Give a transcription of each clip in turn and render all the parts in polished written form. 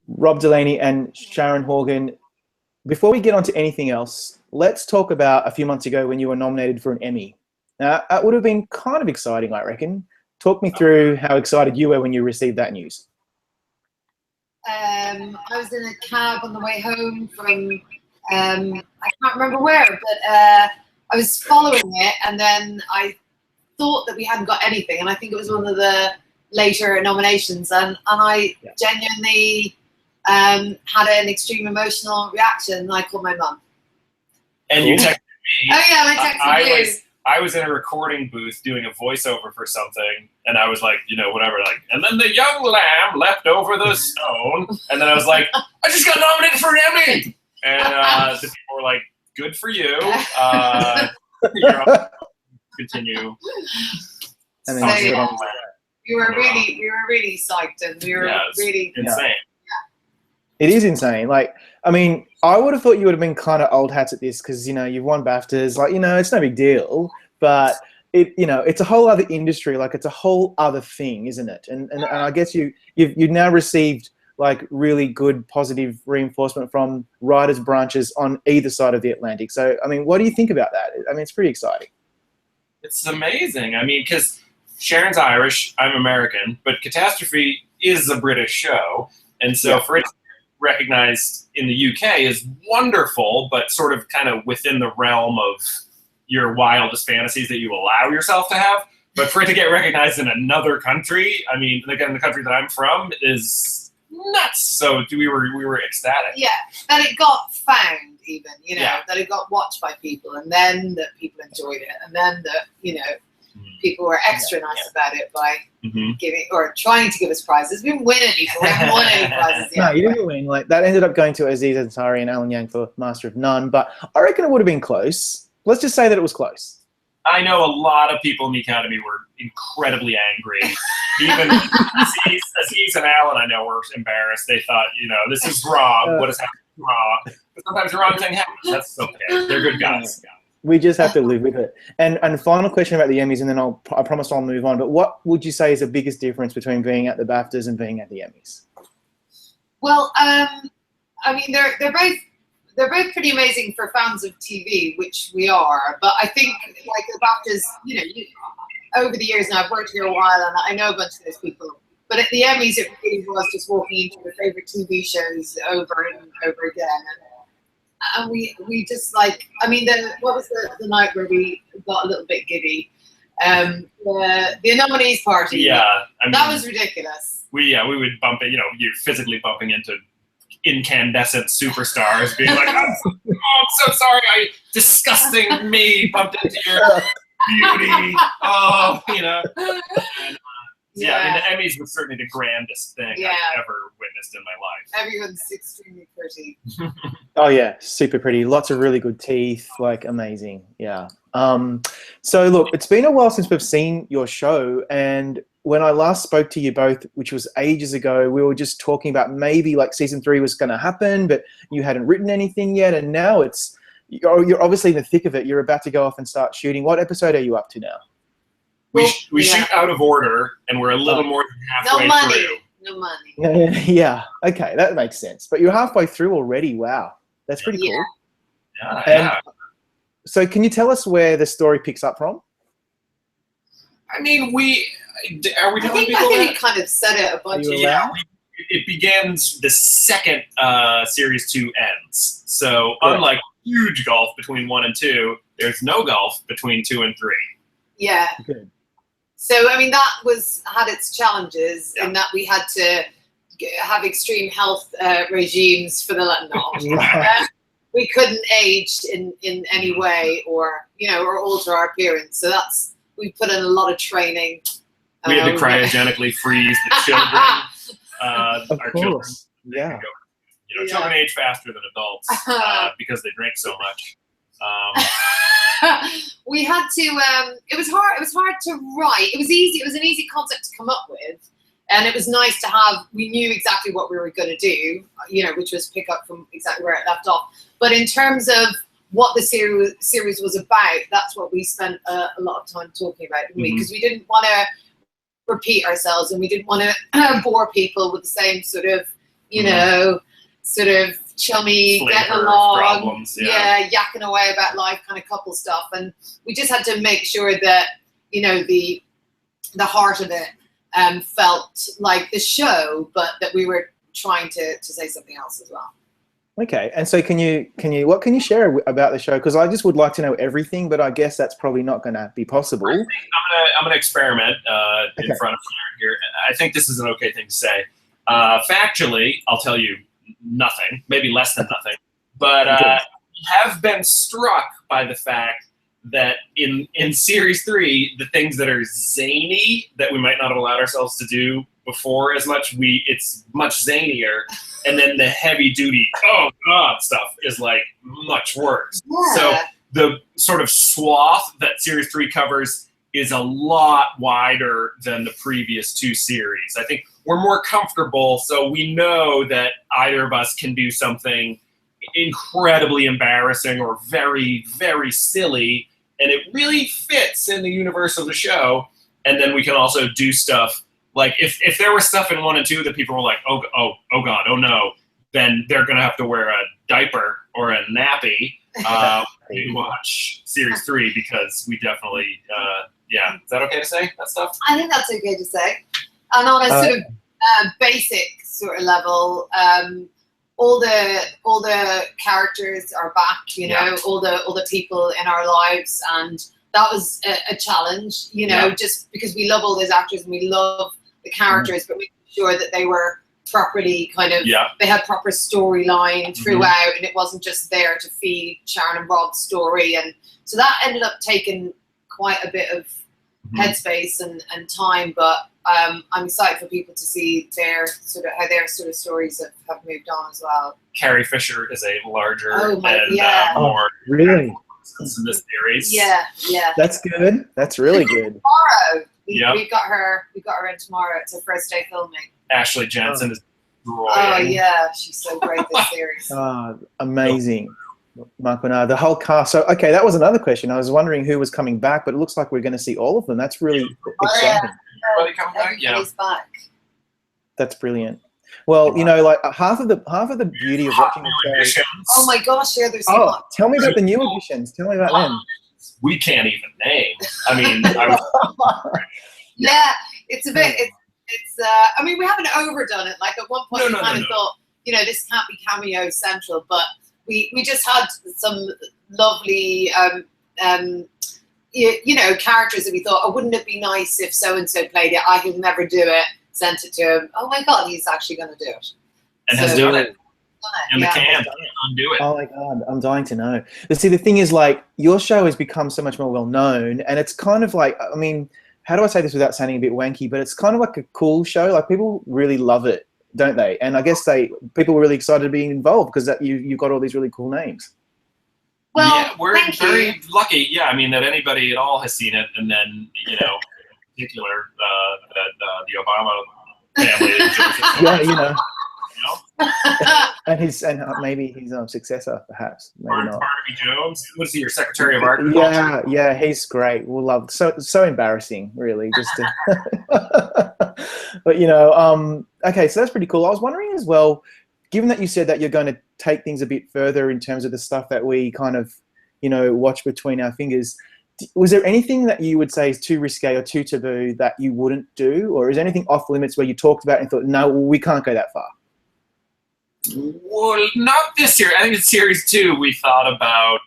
Rob Delaney and Sharon Horgan, before we get on to anything else, let's talk about a few months ago when you were nominated for an Emmy. Now, that would have been kind of exciting, I reckon. Talk me through how excited you were when you received that news. I was in a cab on the way home from, I can't remember where, but I was following it, and then I thought that we hadn't got anything, and I think it was one of the later nominations, and I genuinely had an extreme emotional reaction. I called my mum. And you texted me. Oh yeah, I texted you. I was in a recording booth doing a voiceover for something, and I was like, whatever, like, and then the young lamb leapt over the stone, and then I was like, I just got nominated for an Emmy, and the people were like, good for you. Continue. And then we were really psyched, and we were really insane. It is insane. Like, I mean, I would have thought you would have been kind of old hats at this because, you've won BAFTAs. Like, it's no big deal. But, it's a whole other industry. Like, it's a whole other thing, isn't it? And I guess you've now received, like, really good positive reinforcement from writers' branches on either side of the Atlantic. So, I mean, what do you think about that? I mean, it's pretty exciting. It's amazing. I mean, because Sharon's Irish, I'm American, but Catastrophe is a British show. And so for it recognized in the UK is wonderful, but sort of kind of within the realm of your wildest fantasies that you allow yourself to have. But for it to get recognized in another country, I mean, again, the country that I'm from is nuts. So we were ecstatic. Yeah, that it got found even, that it got watched by people, and then that people enjoyed it, and then that, people were extra nice about it by giving or trying to give us prizes. We didn't win anything. We haven't won any prizes yet. No, you didn't win. Like, that ended up going to Aziz Ansari and Alan Yang for Master of None, but I reckon it would have been close. Let's just say that it was close. I know a lot of people in the Academy were incredibly angry. Even Aziz and Alan, I know, were embarrassed. They thought, this is wrong. What is happening wrong? But sometimes the wrong thing happens. That's okay. They're good guys. We just have to live with it. And final question about the Emmys, and then I promise I'll move on. But what would you say is the biggest difference between being at the BAFTAs and being at the Emmys? Well, I mean, they're both pretty amazing for fans of TV, which we are. But I think, like, the BAFTAs, over the years now, I've worked here a while, and I know a bunch of those people. But at the Emmys, it really was just walking into your favorite TV shows over and over again. And we just, like, I mean, what was the night where we got a little bit giddy? The nominees party. Yeah, I mean, that was ridiculous. We would bump it. You're physically bumping into incandescent superstars, being like, I'm so sorry, disgusting me bumped into your beauty. Oh, And, I mean, the Emmys was certainly the grandest thing I've ever witnessed in my life. Everyone's extremely pretty. Oh yeah, super pretty. Lots of really good teeth, like amazing. Yeah. So look, it's been a while since we've seen your show, and when I last spoke to you both, which was ages ago, we were just talking about maybe like season 3 was going to happen, but you hadn't written anything yet, and now you're obviously in the thick of it. You're about to go off and start shooting. What episode are you up to now? We shoot out of order, and we're a little more than halfway through. No money. Yeah. Okay, that makes sense. But you're halfway through already. Wow, that's pretty cool. Yeah. So, can you tell us where the story picks up from? I mean, are we telling people I think that? we kind of said it a bunch of times. It begins the second series 2 ends. So, unlike huge gulf between 1 and 2, there's no gulf between 2 and 3. Yeah. Good. So, I mean, that had its challenges in that we had to have extreme health regimes for the we couldn't age in any way or alter our appearance. So we put in a lot of training. We had to cryogenically freeze the children. Of course. Children, children age faster than adults because they drink so much. We had to. It was hard. It was hard to write. It was easy. It was an easy concept to come up with, and it was nice to have. We knew exactly what we were going to do, which was pick up from exactly where it left off. But in terms of what the series was about, that's what we spent a lot of time talking about, didn't we? Because we didn't want to repeat ourselves, and we didn't want to bore people with the same sort of, you know, sort of chummy, Flavor getting along, problems, yakking away about life kind of couple stuff. And we just had to make sure that, you know, the heart of it felt like the show, but that we were trying to say something else as well. Okay, and so what can you share about the show? Because I just would like to know everything, but I guess that's probably not going to be possible. I'm gonna experiment in front of Sharon here. I think this is an okay thing to say. Factually, I'll tell you nothing, maybe less than nothing, but have been struck by the fact that in series 3, the things that are zany that we might not have allowed ourselves to do before as much, it's much zanier, and then the heavy duty oh god stuff is like much worse. Yeah. So the sort of swath that series 3 covers is a lot wider than the previous 2 series. I think we're more comfortable, so we know that either of us can do something incredibly embarrassing or very, very silly, and it really fits in the universe of the show. And then we can also do stuff like if there was stuff in 1 and 2 that people were like, oh god, oh no, then they're gonna have to wear a diaper or a nappy to watch series 3, because we definitely is that okay to say that stuff? I think that's okay to say. And on a sort of basic sort of level, all the characters are back, you know, all the people in our lives, and that was a challenge, you know, just because we love all those actors and we love the characters, but making sure that they were properly kind of, they had proper storyline throughout, and it wasn't just there to feed Sharon and Rob's story. And so that ended up taking quite a bit of headspace and time, but I'm excited for people to see how their sort of stories have moved on as well. Carrie Fisher is a larger more really in this series. Yeah. That's good. That's really good. Tomorrow, we got her in tomorrow. It's her first day filming. Ashley Jensen is brilliant. Oh yeah, she's so great this series. Amazing. Mark Bernard, the whole cast. So, okay, that was another question. I was wondering who was coming back, but it looks like we're going to see all of them. That's really exciting. Are they coming back? Everybody's back. That's brilliant. Well, you know, like half of the beauty of watching the show. Oh my gosh, yeah, there's so much. Tell me about the new additions. Tell me about them. We can't even name. I mean, yeah, it's a bit. It's. I mean, we haven't overdone it. Like at one point, we kind of thought, you know, this can't be cameo central, but we just had some lovely, you know, characters that we thought, oh, wouldn't it be nice if so and so played it? I could never do it. Sent it to him. Oh my god, he's actually going to do it. And has done it. In the can. Undo it. Oh my god, I'm dying to know. But see, the thing is, like, your show has become so much more well known, and it's kind of like, I mean, how do I say this without sounding a bit wanky? But it's kind of like a cool show. Like, people really love it, don't they? And I guess people were really excited to be involved because you've got all these really cool names. Well, yeah, we're very lucky. Yeah, I mean that anybody at all has seen it, and then in particular that the Obama family. Yeah, you know. and maybe his successor, perhaps. Maybe not. Barnaby Jones. What is he? Your Secretary of Art? Yeah, he's great. We'll love. So embarrassing, really. Just to but okay, so that's pretty cool. I was wondering as well, given that you said that you're going to take things a bit further in terms of the stuff that we kind of, watch between our fingers. Was there anything that you would say is too risque or too taboo that you wouldn't do, or is anything off limits where you talked about it and thought, no, we can't go that far? Well, not this year. I think in series 2 we thought about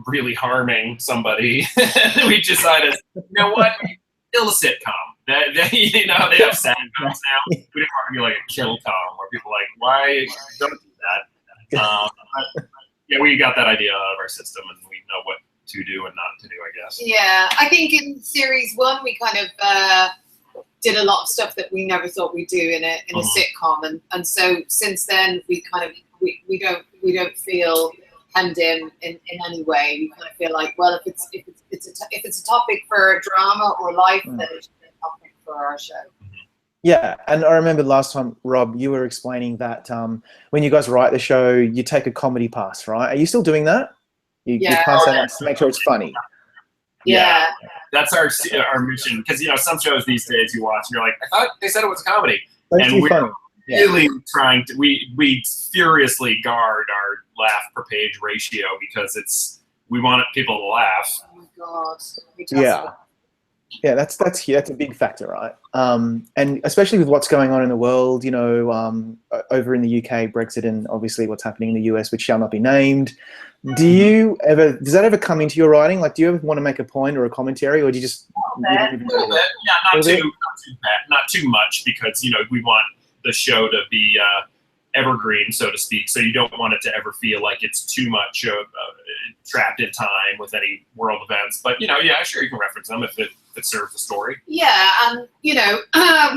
really harming somebody. We decided, you know what? Still a sitcom. They have sitcoms now. We didn't want to be like a kill com where people are like, why don't do that? But, yeah, we got that idea out of our system, and we know what to do and not to do, I guess. Yeah, I think in series 1 we kind of did a lot of stuff that we never thought we'd do in a sitcom, and so since then we kind of we don't feel hemmed in any way. We kind of feel like, well, if it's a topic for drama or life, then it should be a topic for our show. Yeah, and I remember last time, Rob, you were explaining that when you guys write the show, you take a comedy pass, right? Are you still doing that? You pass that out to make sure it's funny. Yeah. That's our mission, because some shows these days you watch and you're like, I thought they said it was a comedy, That's and we're funny. really trying to. We furiously guard our laugh per page ratio because we want people to laugh. Oh my God. Yeah, that's a big factor, right? And especially with what's going on in the world, over in the UK, Brexit, and obviously what's happening in the US, which shall not be named. Does that ever come into your writing? Like, do you ever want to make a point or a commentary, or do you just? A little bit, yeah, not too much, because we want the show to be evergreen, so to speak. So you don't want it to ever feel like it's too much trapped in time with any world events. But yeah, sure, you can reference them if it serves the story. Yeah, and we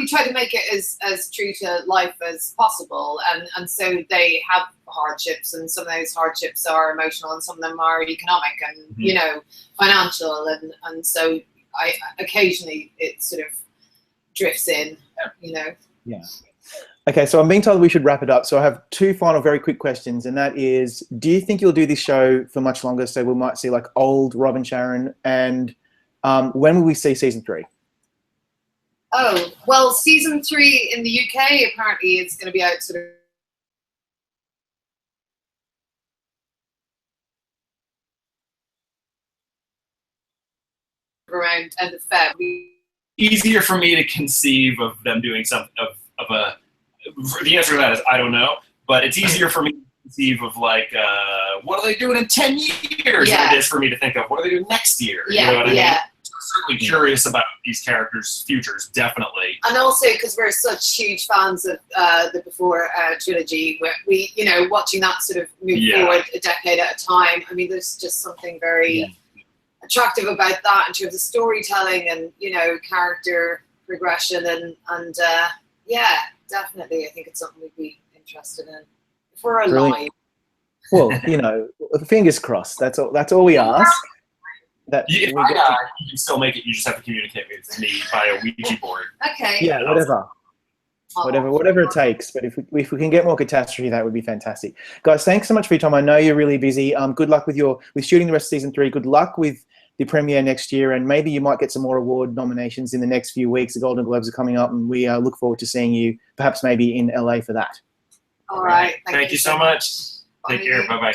try to make it as true to life as possible, and so they have hardships, and some of those hardships are emotional, and some of them are economic, and financial, and so I occasionally it sort of drifts in, Yeah. Okay, so I'm being told we should wrap it up. So I have two final very quick questions, and that is, do you think you'll do this show for much longer, so we might see like old Rob and Sharon, and when will we see season 3? Oh, well, season 3 in the UK apparently is going to be out sort of around end of Feb. Easier for me to conceive of them doing something of a. The answer to that is I don't know, but it's easier for me to conceive of like what are they doing in 10 years than it is for me to think of what are they doing next year. Yeah, you know what I mean? So I'm certainly curious about these characters' futures, definitely. And also because we're such huge fans of the Before trilogy, we watching that sort of move forward a decade at a time. I mean, there's just something very attractive about that in terms of storytelling and character progression and yeah, definitely. I think it's something we'd be interested in if we're alive. Well, fingers crossed. That's all we ask. If I die, you can still make it. You just have to communicate with me via a Ouija board. Okay. Yeah, whatever it takes. But if we can get more catastrophe, that would be fantastic. Guys, thanks so much for your time. I know you're really busy. Good luck with shooting the rest of season 3. Good luck with the premiere next year, and maybe you might get some more award nominations in the next few weeks. The Golden Globes are coming up, and we look forward to seeing you, perhaps maybe in LA for that. All right. Thank you so much. Take care. Bye-bye.